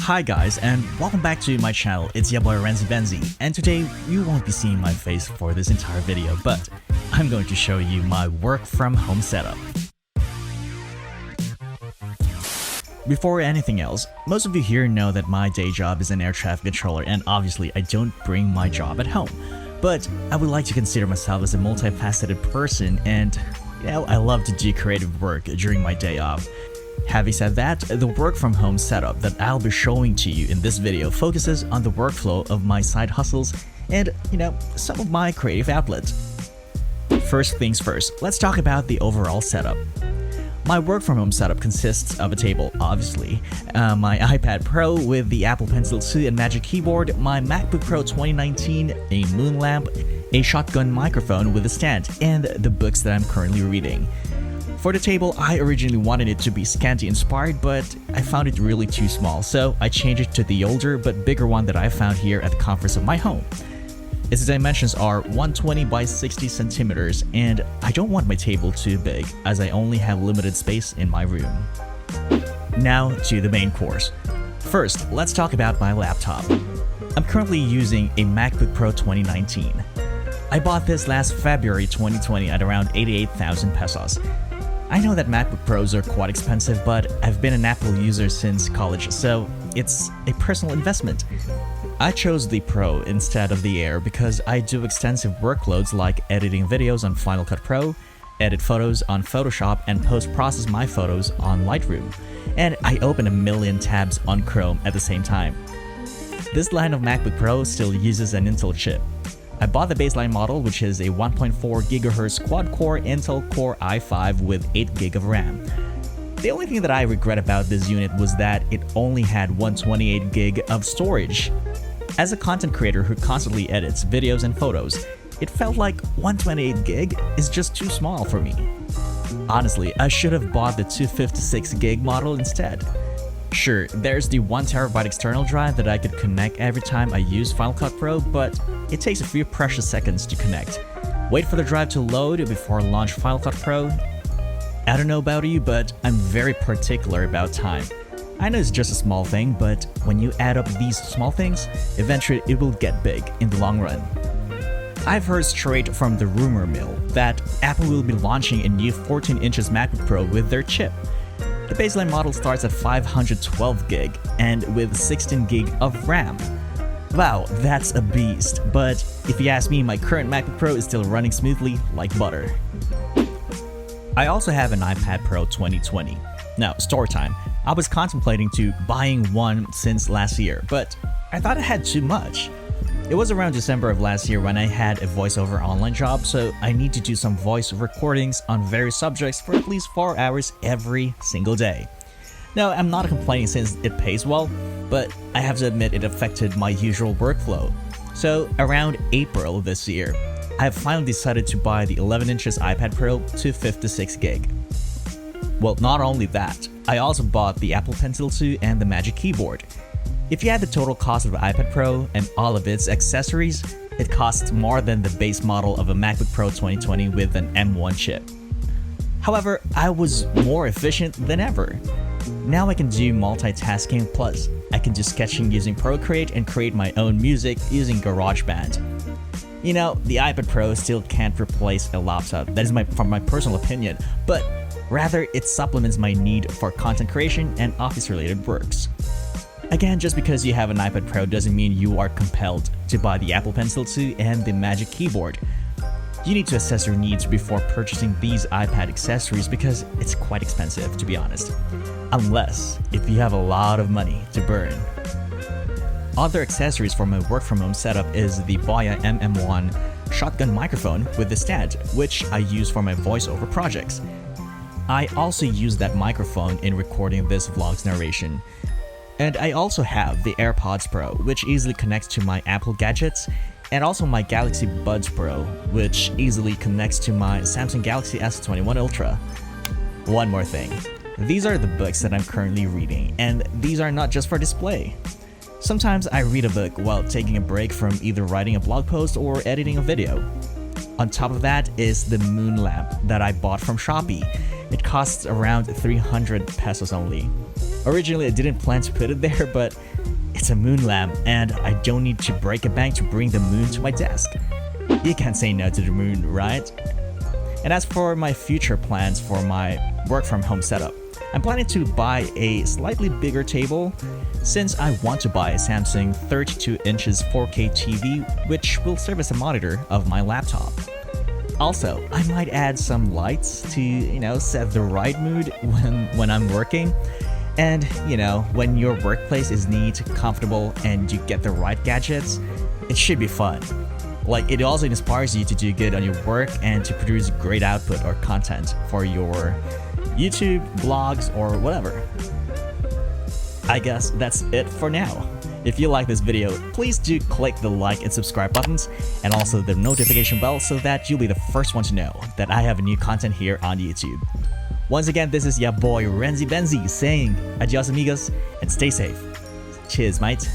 Hi guys, and welcome back to my channel. It's your boy Renzi Benzi, and today you won't be seeing my face for this entire video, but I'm going to show you my work from home setup. Before anything else, most of you here know that my day job is an air traffic controller, and obviously I don't bring my job at home. But I would like to consider myself as a multifaceted person, and I love to do creative work during my day off. Having said that, the work from home setup that I'll be showing to you in this video focuses on the workflow of my side hustles and, some of my creative outlets. First things first, let's talk about the overall setup. My work from home setup consists of a table, obviously, my iPad Pro with the Apple Pencil 2 and Magic Keyboard, my MacBook Pro 2019, a moon lamp, a shotgun microphone with a stand, and the books that I'm currently reading. For the table, I originally wanted it to be Scandi inspired, but I found it really too small, so I changed it to the older but bigger one that I found here at the comfort of my home. Its dimensions are 120 by 60 centimeters, and I don't want my table too big as I only have limited space in my room. Now to the main course. First, let's talk about my laptop. I'm currently using a MacBook Pro 2019. I bought this last February 2020 at around 88,000 pesos. I know that MacBook Pros are quite expensive, but I've been an Apple user since college, so it's a personal investment. I chose the Pro instead of the Air because I do extensive workloads like editing videos on Final Cut Pro, edit photos on Photoshop, and post-process my photos on Lightroom. And I open a million tabs on Chrome at the same time. This line of MacBook Pro still uses an Intel chip. I bought the baseline model, which is a 1.4 GHz quad-core Intel Core i5 with 8 GB of RAM. The only thing that I regret about this unit was that it only had 128 GB of storage. As a content creator who constantly edits videos and photos, it felt like 128 GB is just too small for me. Honestly, I should have bought the 256 GB model instead. Sure, there's the 1TB external drive that I could connect every time I use Final Cut Pro, but it takes a few precious seconds to connect. Wait for the drive to load before launch Final Cut Pro. I don't know about you, but I'm very particular about time. I know it's just a small thing, but when you add up these small things, eventually it will get big in the long run. I've heard straight from the rumor mill that Apple will be launching a new 14-inch MacBook Pro with their chip. The baseline model starts at 512 GB and with 16 GB of RAM. Wow, that's a beast, but if you ask me, my current MacBook Pro is still running smoothly like butter. I also have an iPad Pro 2020. Now, story time. I was contemplating to buying one since last year, but I thought I had too much. It was around December of last year when I had a voiceover online job, so I need to do some voice recordings on various subjects for at least 4 hours every single day. Now, I'm not complaining since it pays well, but I have to admit it affected my usual workflow. So around April this year, I have finally decided to buy the 11-inch iPad Pro 256 GB. Well, not only that, I also bought the Apple Pencil 2 and the Magic Keyboard. If you add the total cost of the iPad Pro and all of its accessories, it costs more than the base model of a MacBook Pro 2020 with an M1 chip. However, I was more efficient than ever. Now I can do multitasking, plus I can do sketching using Procreate and create my own music using GarageBand. The iPad Pro still can't replace a laptop, that is from my personal opinion, but rather it supplements my need for content creation and office-related works. Again, just because you have an iPad Pro doesn't mean you are compelled to buy the Apple Pencil 2 and the Magic Keyboard. You need to assess your needs before purchasing these iPad accessories because it's quite expensive, to be honest. Unless if you have a lot of money to burn. Other accessories for my work from home setup is the Boya MM1 shotgun microphone with the stand, which I use for my voiceover projects. I also use that microphone in recording this vlog's narration. And I also have the AirPods Pro, which easily connects to my Apple gadgets, and also my Galaxy Buds Pro, which easily connects to my Samsung Galaxy S21 Ultra. One more thing. These are the books that I'm currently reading, and these are not just for display. Sometimes I read a book while taking a break from either writing a blog post or editing a video. On top of that is the moon lamp that I bought from Shopee. It costs around 300 pesos only. Originally, I didn't plan to put it there, but it's a moon lamp, and I don't need to break a bank to bring the moon to my desk. You can't say no to the moon, right? And as for my future plans for my work from home setup, I'm planning to buy a slightly bigger table since I want to buy a Samsung 32 inches 4K TV, which will serve as a monitor of my laptop. Also, I might add some lights to, set the right mood when I'm working. And, when your workplace is neat, comfortable, and you get the right gadgets, it should be fun. Like, it also inspires you to do good on your work and to produce great output or content for your YouTube, blogs, or whatever. I guess that's it for now. If you like this video, please do click the like and subscribe buttons and also the notification bell so that you'll be the first one to know that I have new content here on YouTube. Once again, this is your boy Renzi Benzi saying adios amigos and stay safe. Cheers, mate.